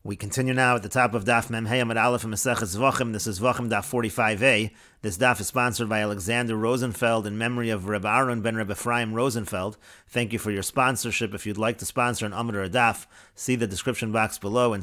We continue now at the top of Daf Memhei Amud Aleph and Meseches Zevachim. This is Zevachim Daf 45a. This daf is sponsored by Alexander Rosenfeld in memory of Reb Aaron ben Reb Ephraim Rosenfeld. Thank you for your sponsorship. If you'd like to sponsor an Amud or a daf, see the description box below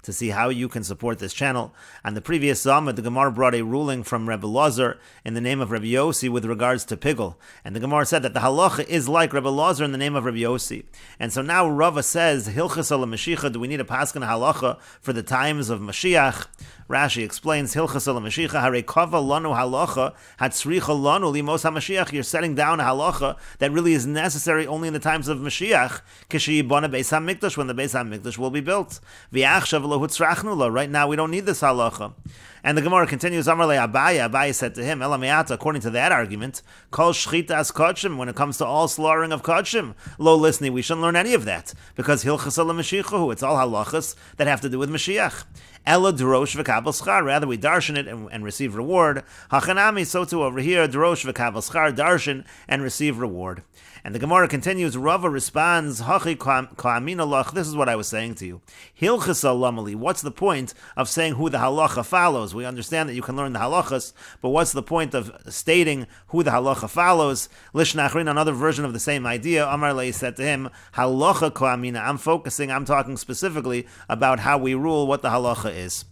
to see how you can support this channel. On the previous Amud, the Gemara brought a ruling from Reb Elazar in the name of Reb Yossi with regards to Pigel. And the Gemara said that the halacha is like Reb Elazar in the name of Reb Yossi. And so now Rava says, Hilchas ala Mashiach, do we need a paskin halacha for the times of Mashiach? Rashi explains, Hilchas ala Mashiach, hare kava lanu halacha, hatzricha lanu limos haMashiach. You're setting down a halacha that really is necessary only in the times of Mashiach, k'sheyibana Beis HaMikdash, when the Beis HaMikdash will be built. V'achshav lo hutzrachnu lo. Right now we don't need this halacha. And the Gemara continues, Amar le Abaye. Abaye said to him, Ela me'ata, according to that argument, Kol shchitas kodshim, when it comes to all slaughtering of kodshim, lo listening, we shouldn't learn any of that, because Hilchas ala Mashiachu, it's all halachas that have to do with Mashiach. Ela drosh v'kabel schar, rather we darshan it and receive reward. Hachanami, so too over here, drosh v'kabel schar, darshan and receive reward. And the Gemara continues, Rava responds, Hachi ka'amin alach, this is what I was saying to you. Hilchas alamali, what's the point of saying who the halacha follows? We understand that you can learn the halachas, but what's the point of stating who the halacha follows? Lishnachrin, another version of the same idea, Amar Lei said to him, Halacha ka'amina, I'm talking specifically about how we rule what the halacha is.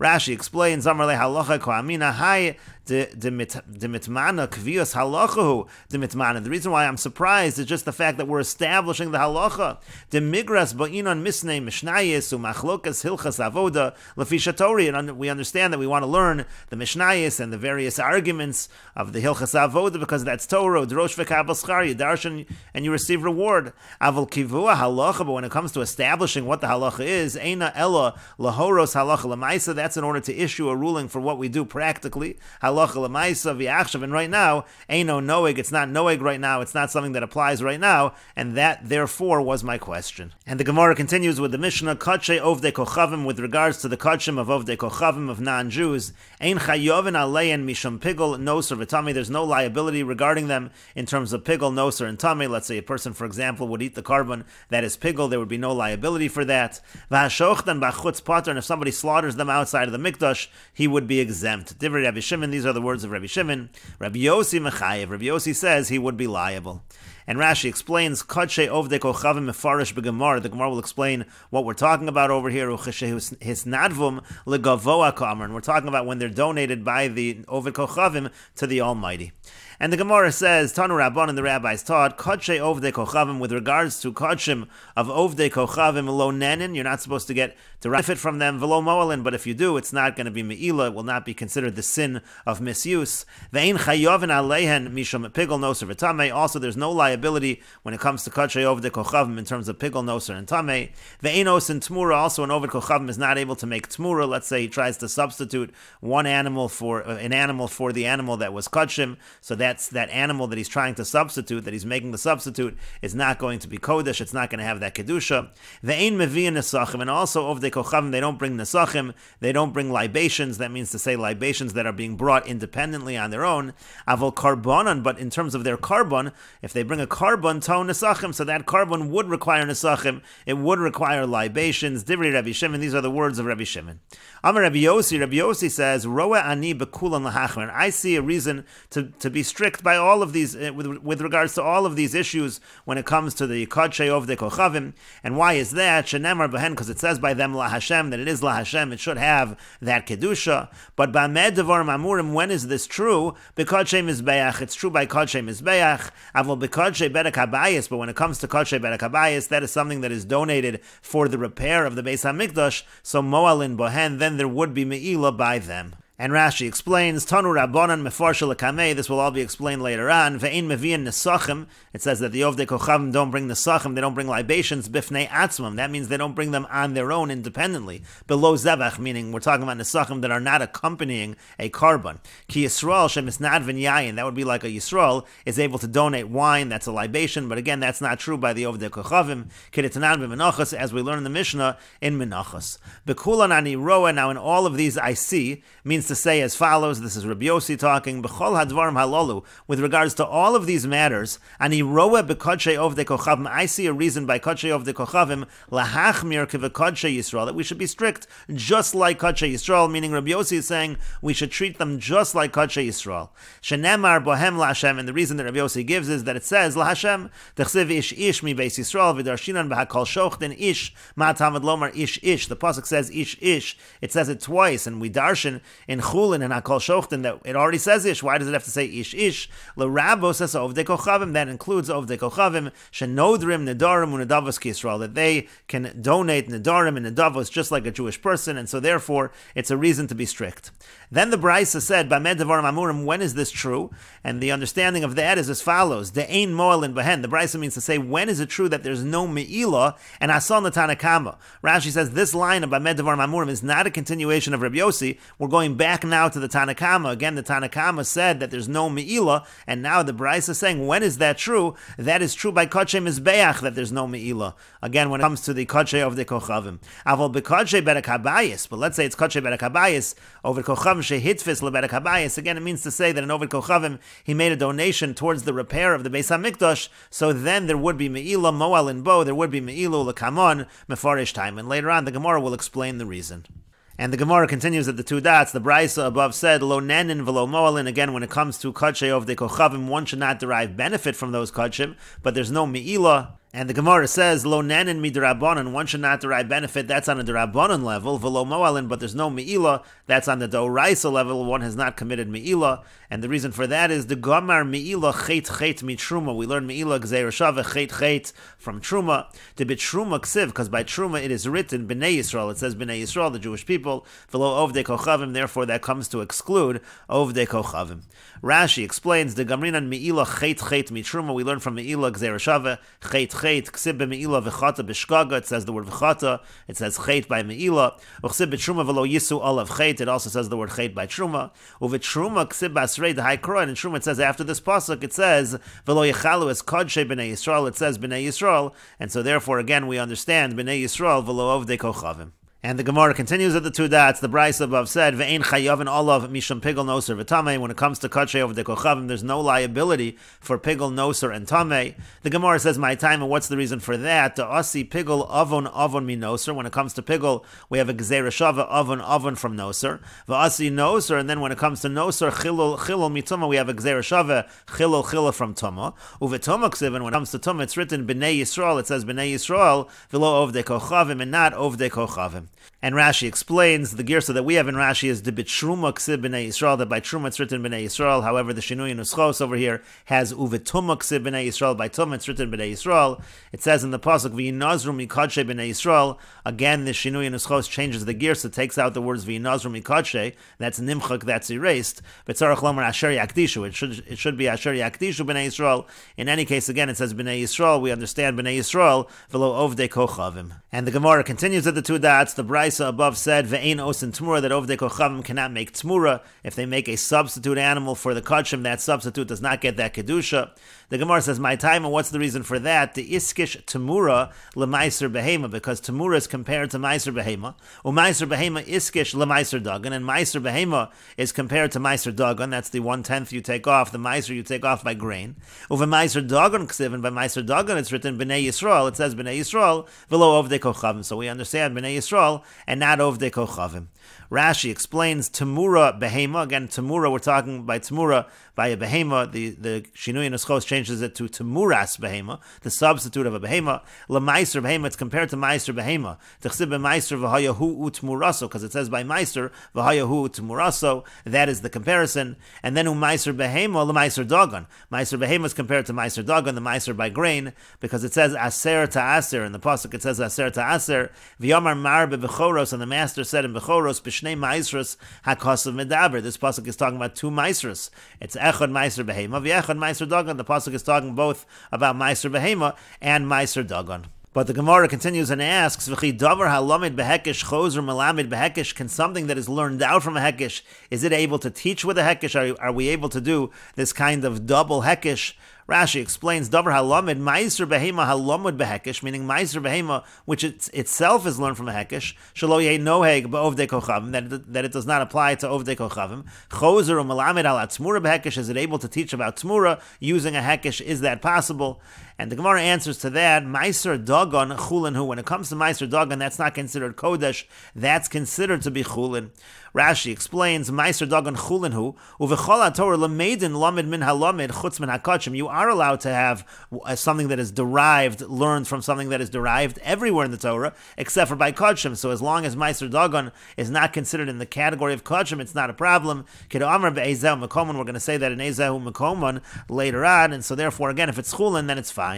Rashi explains, Amar le halacha ko'amina hai de mitmana kvius halachahu de mitmana. The reason why I'm surprised is just the fact that we're establishing the halacha. De migras ba'inon misnei mishnayis u'machlokas hilchas avoda lefi shatori. And we understand that we want to learn the mishnayis and the various arguments of the hilchas avoda because that's Torah. Drosh v'kabel schar, you darshan and you receive reward. Avol kivua halacha, but when it comes to establishing what the halacha is, eina ella lahoros halacha lemaisa. That's in order to issue a ruling for what we do practically. Halacha l'maisa v'achshav, and right now, eino noeg, it's not noeg right now, it's not something that applies right now, and that therefore was my question. And the Gemara continues with the Mishnah, Kadshe ovdei kochavim, with regards to the Kadshim of ovdei kochavim, of non-Jews, ein chayovin alein mishum pigel noser v'tamei, there's no liability regarding them in terms of pigel, noser, and tamei. Let's say a person, for example, would eat the carbon that is pigel, there would be no liability for that. V'hashochtan b'chutz pater, and if somebody slaughters them outside of the mikdash, he would be exempt. Divrei Rabbi Shimon, these are the words of Rabbi Shimon. Rabbi Yossi mechayev, Rabbi Yossi says he would be liable. And Rashi explains, Kadshe ovdei kochavim mefarish b'gemara. The Gemara will explain what we're talking about over here. Hisnadvum legavoa ka'amar. And we're talking about when they're donated by the ovdei kochavim to the Almighty. And the Gemara says, Tanu Rabban, and the rabbis taught, Kadshe ovdei kochavim, with regards to Kadshim of ovdei kochavim lo nenin, you're not supposed to get to benefit from them, velo moalin, but if you do, it's not going to be me'ila, it will not be considered the sin of misuse. Ve'ein chayovin alehen mishum pigel noser v'tamei. Also, there's no liability when it comes to Kadshe ovdei kochavim in terms of pigel noser and tamei. Ve'ein osin tmura, also an ovdei kochavim is not able to make tmura. Let's say he tries to substitute one animal for an animal for the animal that was Kadshim, so that animal that he's trying to substitute, that he's making the substitute, is not going to be kodesh, it's not going to have that kedusha. Ve'ein mevi'in nesachim, and also ovdei kochavim, they don't bring nesachim, they don't bring libations, that means to say libations that are being brought independently on their own. Avol karbonon, but in terms of their carbon, if they bring a carbon to nesachim, so that carbon would require nesachim, it would require libations. Divrei Rabbi Shimon, these are the words of Rabbi Shimon. Amar Rabbi Yossi says, Roa ani bekulan lahachmer, I see a reason to be strict by all of these, with regards to all of these issues when it comes to the Kadshe ovdei kochavim. And why is that? Shenemar behen, because it says by them la Hashem, that it is la Hashem, it should have that kedusha. But b'amed devarim amurim, when is this true? B'kadshe mizbeach, it's true by Kadshe mizbeach. Avol b'kadshe bedek habayis, but when it comes to Kadshe bedek habayis, that is something that is donated for the repair of the Beis HaMikdash, so moalin bohen, then there would be me'ila by them. And Rashi explains, Tanu Rabbanan mefarshel kamei. This will all be explained later on. Ve'ein mevi'in nesachim. It says that the ovdei kochavim don't bring nesachim, they don't bring libations bifnei atzmam. That means they don't bring them on their own independently. Below zevach, meaning we're talking about nesachim that are not accompanying a carbon. Ki Yisrael shemisnadvin yayin. That would be like a Yisrael is able to donate wine. That's a libation, but again, that's not true by the ovdei kochavim. Kedetanan b'menachos, as we learn in the Mishnah in menachos. Bekulan ani roa. Now in all of these I see means to to say as follows, this is Rabbi Yossi talking, B'chol hadvarim halalu, with regards to all of these matters, ani roa b'kodshei ovdei kochavim, I see a reason by kodshei ovdei kochavim, lahachmir k'v'kodshei Yisrael, that we should be strict, just like kodshei Yisrael, meaning Rabbi Yossi is saying we should treat them just like kodshei Yisrael. Shenemar bohem laHashem, and the reason that Rabbi Yossi gives is that it says, laHashem, t'chsev ish ish mi beis Yisrael, v'darshinan b'hakol shochten ish, ma tamad lomar ish ish, the pasuk says ish ish, it says it twice, and we darshan in Chulin and Hakol Shochten that it already says ish. Why does it have to say ish ish? L'rabo says ovdei kochavim, that includes ovdei kochavim, shenodrim nedarim unedavos k'Yisrael, that they can donate nedarim and nedavos just like a Jewish person, and so therefore it's a reason to be strict. Then the Brisa said, Bamed devarim amurim, when is this true? And the understanding of that is as follows: the ein moel in behen. The Brisa means to say, when is it true that there's no me'ilah and asan l'tanakama? Rashi says this line of Bamed devarim amurim is not a continuation of Rabbi Yossi. We're going back now to the Tanakama. Again, the Tanakama said that there's no Me'ilah, and now the Brisa is saying, when is that true? That is true by Kodshei Mizbeach, that there's no Me'ilah. Again, when it comes to the Kodshei of the Kochavim. Aval beKodshei Berek Habayis, but let's say it's Kodshei Berek Habayis, over Kochavim Shehitfis LeBerek Habayis. Again, it means to say that in Ovid Kochavim, he made a donation towards the repair of the Beis HaMikdash, so then there would be Me'ilah, Moal and Bo, there would be Me'ilah, Lekamon, Mefarish time. And later on, the Gemara will explain the reason. And the Gemara continues at the two dots. The Brisa above said, Lo nenin v'lo moalin. Again, when it comes to kodshei ovdei kochavim, one should not derive benefit from those kodshim, but there's no me'ilah. And the Gemara says, Lo nenin midrabanan, one should not derive benefit, that's on a derabanan level, v'lo moalin, but there's no me'ilah, that's on the doraisa level, one has not committed me'ilah. And the reason for that is the Gomar me'ilah chet chet mitruma. We learn me'ilah gzeir shava chet chet from truma. To be truma ksiv, because by truma it is written b'nei Yisrael. It says b'nei Yisrael, the Jewish people, v'lo ovdei kochavim, therefore that comes to exclude ovdei kochavim. Rashi explains the Gamrinan me'ilah chet chet mitruma. We learn from me'ilah gzeir shava chet chet ksiv b'me'ilah v'chata b'shkaga. It says the word v'chata. It says chet by me'ilah. U'ksiv b'truma v'lo yisu olav chet. It also says the word chet by truma. U'v'truma ksiv basrei the high Kroy. And in Truma it says after this pasuk it says v'lo yechalu es kodshei b'nei Yisrael. It says b'nei Yisrael, and so therefore again we understand b'nei Yisrael v'lo ovdei kochavim. And the Gemara continues at the two dots. The Brisa above said, "Ve'ein chayavin olav mishum pigel noser v'tamei." When it comes to kodshei ovdei kochavim, there's no liability for pigel noser and tamei. The Gemara says, "My time," and what's the reason for that? The asi pigel avon mi noser. When it comes to pigel, we have a gzeira shava avon from noser. V'asi noser, and then when it comes to noser chilul mituma, we have a gzeira shava chilul from tuma. Uvetuma ksiv, and when it comes to tuma, it's written b'nei Yisrael. It says b'nei Yisrael v'lo ovdei kochavim, and not ovdei kochavim. And Rashi explains, the girsa that we have in Rashi is the bitruma ksib b'nei Yisrael, that by truma it's written b'nei Yisrael. However, the shinui nuschos over here has uvetuma ksib b'nei Yisrael, by tuma it's written b'nei Yisrael. It says in the pasuk v'yinazru mikodshe b'nei Yisrael. Again, the shinui nuschos changes the girsa, takes out the words v'yinazru mikodshe. That's nimchak, that's erased. But tzarach lomar asher yakdishu. It should be asher yakdishu b'nei Yisrael. In any case, again, it says b'nei Yisrael. We understand b'nei Yisrael v'lo ovdei kochavim. And the Gemara continues at the two dots. The Brisa above said, Ve'ein osin tmura, that ovdei kochavim cannot make tmura. If they make a substitute animal for the kodshim, that substitute does not get that kedusha. The Gemara says, my time, and what's the reason for that? The iskish tmura lemaiser behema, because tmura is compared to maiser behema. Umaiser behema iskish lemaiser dagan, and maiser behema is compared to maiser dagan. That's the 1/10 you take off, the maiser you take off by grain. Uve maiser dagan ksiv, and by maiser dagan it's written b'nei Yisrael. It says b'nei Yisrael v'lo ovdei kochavim. So we understand b'nei Yisrael and not ovdei kochavim. Rashi explains Tamura behema. Again, Tamura, we're talking by Tamura, by a behema. The Shinui Nuschos changes it to Tamuras behema, the substitute of a behema. Lemaiser behema, it's compared to Meiser behema. T'chsib b'meiser v'hayahu utmuraso, because it says by Meiser v'hayahu utmuraso. That is the comparison. And then Meiser behema lemaiser dagan. Meiser behema is compared to Meiser dagan, the Meiser by grain, because it says aser ta'aser in the pasuk. It says aser ta'aser v'yamar mar bebechoros, and the master said in bechoros b'shnei maisros hakasav medaber. This pasuk is talking about two maisros. It's echad meiser behema v'echad meiser dagan. The pasuk is talking both about meiser behema and meiser dagan. But the Gemara continues and asks, "V'chi davar halamid behekesh chozer melamid behekesh." Can something that is learned out from a hekesh, is it able to teach with a hekesh? Are we able to do this kind of double hekesh? Rashi explains, Davar halamid, Meiser behema halamud behekish, meaning Meiser behema, which itself is learned from a hekish, shelo yeh noheg be'ovdei kochavim, that it does not apply to ovdei kochavim. Chozer u'melamed al atzmura behekish, is it able to teach about tzmura using a hekish? Is that possible? And the Gemara answers to that, Meiser dagon chulin hu. When it comes to Meiser dagon, that's not considered kodesh, that's considered to be chulin. Rashi explains, Meiser dagon chulin hu, uvechol haTorah lemeidin lamed min halamed chutz min hakachim. You are allowed to have something that is derived, learned from something that is derived everywhere in the Torah, except for by kachim. So as long as Meiser dagon is not considered in the category of kachim, it's not a problem. Kedo amar be'ezehu mekomon, we're going to say that in ezehu mekomon later on, and so therefore, again, if it's chulin, then it's fine.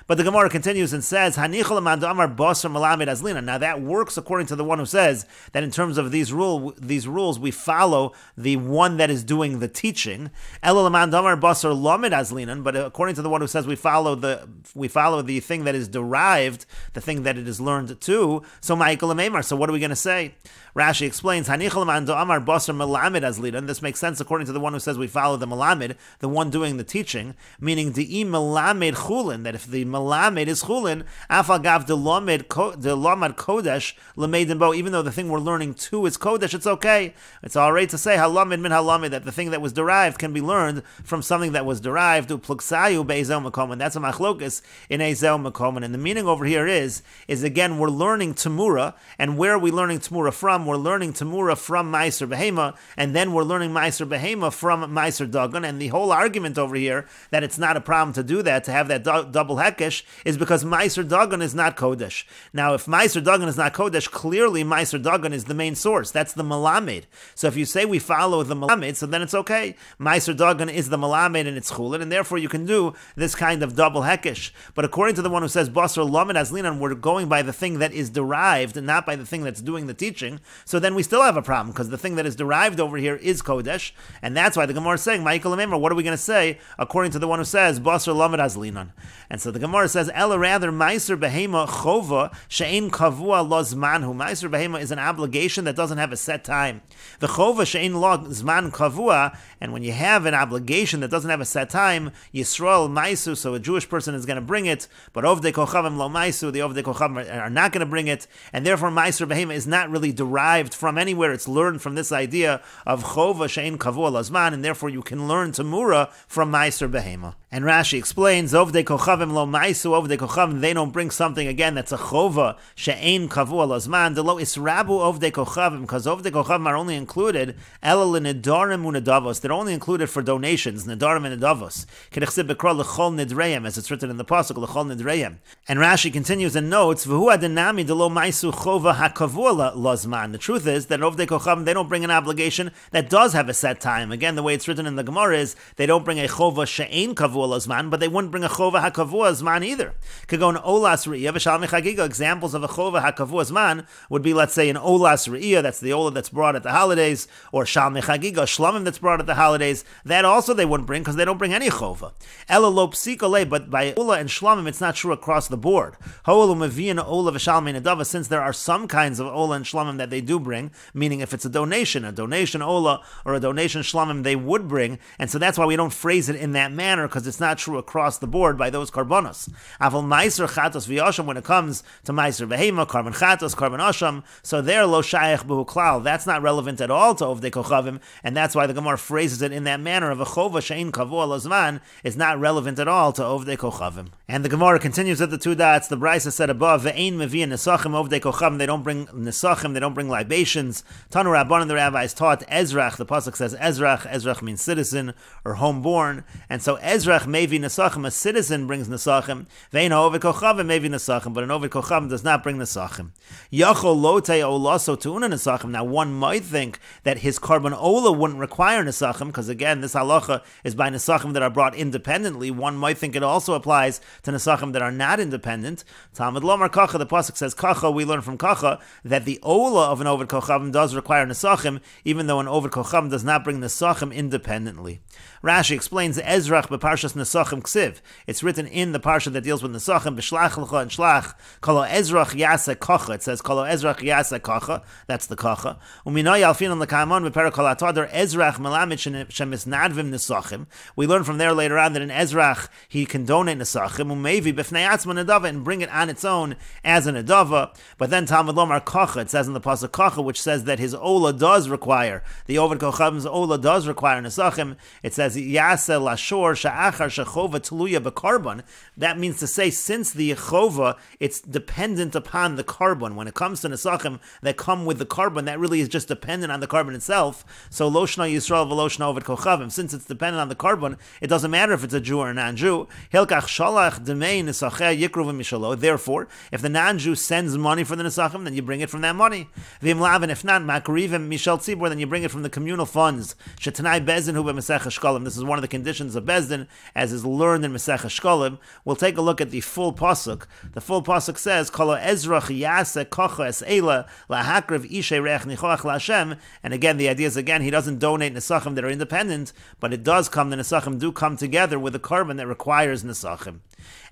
But the Gemara continues and says, Hanichol amar basar malamed azlina. Now that works according to the one who says that in terms of these rules, we follow the one that is doing the teaching. Elul amar basar lamed azlinan. But according to the one who says we follow the thing that is derived, the thing that it is learned to. So ma'ikol amemar. So what are we going to say? Rashi explains, Hanichol amar basar malamed azlinan. This makes sense according to the one who says we follow the malamed, the one doing the teaching, meaning di'i malamed chulin, that if the malamed is chulin, afagav the lamad kodesh lemeidin bo, even though the thing we're learning to is kodesh, it's okay. It's all right to say halamed min halamed, that the thing that was derived can be learned from something that was derived. Upluksayu be'ezeu mekomen. That's a machlokas in ezeu mekomen. And the meaning over here is again, we're learning Tamura, and where are we learning Tamura from? We're learning Tamura from Meiser behema, and then we're learning Meiser behema from Meiser dagon. And the whole argument over here that it's not a problem to do that, to have that double hekesh, is because Meiser dagon is not kodesh. Now, if Meiser dagon is not kodesh, clearly Meiser dagon is the main source. That's the malamed. So if you say we follow the malamed, so then it's okay. Meiser dagon is the malamed and it's chulin, and therefore you can do this kind of double hekesh. But according to the one who says basar lamed azlinan, we're going by the thing that is derived and not by the thing that's doing the teaching. So then we still have a problem, because the thing that is derived over here is kodesh, and that's why the Gemara is saying, Ma'ikol Amemar, what are we going to say according to the one who says basar lamed azlinan? And so the Gemara says, Ella rather, Meiser behema chova she'ein kavua lo zmanhu. Meiser behema is an obligation that doesn't have a set time. The chova she'ein lo zman kavua, and when you have an obligation that doesn't have a set time, Yisrael maisu, so a Jewish person is going to bring it, but ovdei kochavim lo maisu, the ovdei kochavim are not going to bring it, and therefore Meiser behema is not really derived from anywhere. It's learned from this idea of chova she'ein kavua lo zman, and therefore you can learn Tamura from Meiser behema. And Rashi explains, ovdei kochavim lo maisu, ovdei kochavim, they don't bring something again that's a chova she'ein kavua lo zman, de lo israbu ovdei kochavim, because ovdei kochavim are only included ela l'nedarim u'nedavos, they're only included for donations, nedarim and nedavos, k'nechsib b'kra l'chol nidreim, as it's written in the pasuk, l'chol nidreim. And Rashi continues and notes, v'hu adenami de lo maisu chova hakavua lo zman. The truth is that ovdei kochavim, they don't bring an obligation that does have a set time. Again, the way it's written in the Gemara is, they don't bring a chova she'ein kavua lo zman, but they wouldn't bring a chova hakavua zman either. Could go an olas re'iyah v'shalmi chagiga. Examples of a chova hakavua zman would be, let's say, an olas re'iyah, that's the olah that's brought at the holidays, or shalmi chagiga, shlamim that's brought at the holidays. That also they wouldn't bring, because they don't bring any chova. Ela lo psikole, but by olah and shlamim, it's not true across the board. Ha'olu mevi'in olah v'shalmi nedava, since there are some kinds of olah and shlamim that they do bring, meaning if it's a donation olah or a donation shlamim, they would bring, and so that's why we don't phrase it in that manner, because it's not true across the board by those karbonos. Aval meiser chatos v'yasham, when it comes to meiser behema, karban chatos, karban asham, so there lo shayach b'hu klal, that's not relevant at all to ovdei kochavim, and that's why the Gemara phrases it in that manner of a chova she'ein kavua lo zman is not relevant at all to ovdei kochavim. And the Gemara continues at the two dots. The Brisa said above, ve'ein mevi'in nesachim ovdei kochavim, they don't bring nesachim, they don't bring libations. Tanu Rabbanan, the rabbis taught Ezrach, the pasuk says Ezrach means citizen or homeborn, and so Ezrach mevi nesachim, a citizen brings nesachim. Ve'ein ha'oved kochavim mevi nesachim, but an oved kochavim does not bring nesachim. Yachol lotei olaso tu'una nesachim. Now one might think that his karban ola wouldn't require nesachim, because again this halacha is by nesachim that are brought independently. One might think it also applies to nesachim that are not independent. Talmud lomar kacha, the pasuk says kacha, we learn from kacha that the ola of an oved kochavim does require nesachim, even though an oved kochavim does not bring nesachim independently. Rashi explains Ezrach b'parshat Parshas Nesachim Ksiv. It's written in the parsha that deals with Nesachim, B'shlach L'cha and Shlach, Kolo Ezrach Yasa Kocha. It says Kolo Ezrach Yasa Kocha. That's the Kocha. Uminoi Alfinon L'Kamon V'Pera Kol HaTodor Ezrach Melamid Shemisnadvim Nesachim. We learn from there later on that in Ezrach he can donate Nesachim, Umevi B'fnei Atzma Nedava, and bring it on its own as an Nedava. But then Talmud Lomar Kocha, it says in the pasuk Kocha, which says that his Ola does require, the Oved Kochavim's Ola does require Nesachim. It says Yaseh Lashor Sha'achar Shechova Tluya B'Karbon. That means to say, since the Yechova, it's dependent upon the carbon. When it comes to Nesachim that come with the carbon, that really is just dependent on the carbon itself. So Loshna Yisrael V'Loshna Oved Kochavim. Since it's dependent on the carbon, it doesn't matter if it's a Jew or a non-Jew. Hilkach Shalach Demei Nesacheh Yikru V'Mishalo. Therefore, if the non-Jew sends money for the Nesachim, then you bring it from that money. V'im Lavin, if not, Makrivim Mishal Tzibor, then you bring it from the communal funds. Shetanai Bezdin Hu B'Mesechet Shkolim. This is one of the conditions of Bezdin, as is learned in Mesechet Shkolim. We'll take a look at the full pasuk. The full pasuk says, Kolo Ezrach Yaseh Kocha Es Eila Lahakriv Ishay Reach Nichoach LaHashem. And again, the idea is, again, he doesn't donate Nesachim that are independent, but it does come, the Nesachim do come together with a carbon that requires Nesachim.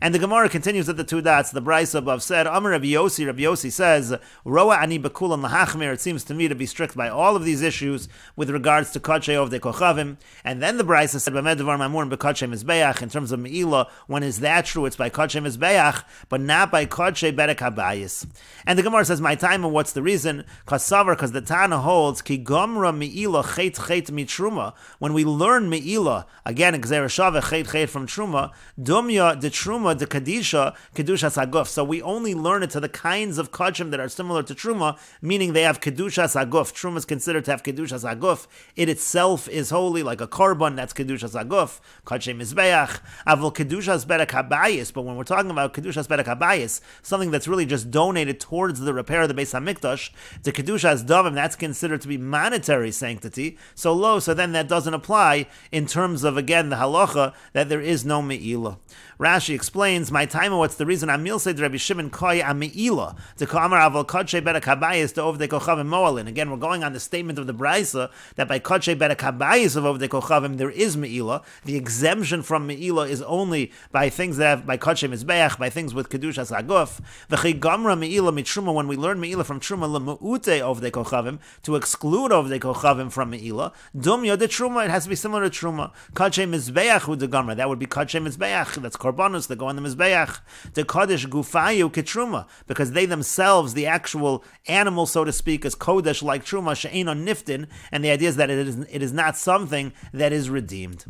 And the Gemara continues at the two dots. The Brisa above said, Amar Rabbi Yossi says, Roa ani bekulam lahachmir. It seems to me to be strict by all of these issues with regards to Kodshei Ovdei Kochavim. And then the Brisa said, B'med Devar Mamur B'Kodshei Mizbeach. In terms of Me'ilah, when is that true? It's by Kodshei Mizbeach, but not by Kodshei Berek HaBayis. And the Gemara says, my time, and what's the reason? Because the Tana holds, Ki Gomra Me'ilah Chet Chet Mitruma. When we learn Me'ilah, again, Gzera Shaveh Chet Chet from Truma, Dumya de Truma de Kadisha Kedushas Haguf. So we only learn it to the kinds of Kodshim that are similar to Truma, meaning they have Kedushas Haguf. Truma is considered to have Kedushas Haguf. It itself is holy, like a korban, that's Kedushas Haguf. Kodshei Mizbeach. Avol Kedushas Berek HaBayis. But when we're talking about Kedushas Berek HaBayis, something that's really just donated towards the repair of the Beis HaMikdash, the Kedushas Davim, that's considered to be monetary sanctity. So then that doesn't apply in terms of, again, the halacha that there is no Me'ilah. Rashi explains, my time, what's the reason? Amil said Rabbi Shimon Koy Ameila to Kamar Avol Kodshei Berek HaBayis to Ovdei Kochavim Moalin. Again, we're going on the statement of the Brisa that by Kodshei Berek HaBayis of Ovdei Kochavim there is Meila. The exemption from Meila is only by things that have by Kodshei Mizbeach, by things with Kedushas Haguf. V'chei Gamra Meila Mitruma, when we learn Meila from Truma L'Me'ute Ovdei Kochavim, to exclude Ovdei Kochavim from Meila. Dumya de Truma, it has to be similar to Truma. Kodshei Mizbeach Hu de Gamra, that would be Kodshei Mizbeach. That's korbanos that go on the mizbeach. The kodesh gufayu ketruma, because they themselves, the actual animal, so to speak, is kodesh like truma she'eino niftin, and the idea is that it is not something that is redeemed.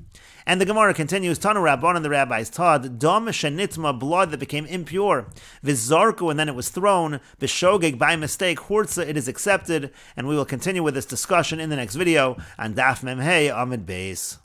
And the Gemara continues, Tanu Rabban, and the rabbis taught, Dom shenitma, blood that became impure, vizarku, and then it was thrown, b'shogeg, by mistake, hurtza, it is accepted, and we will continue with this discussion in the next video on Daf Memhei Amid Beis.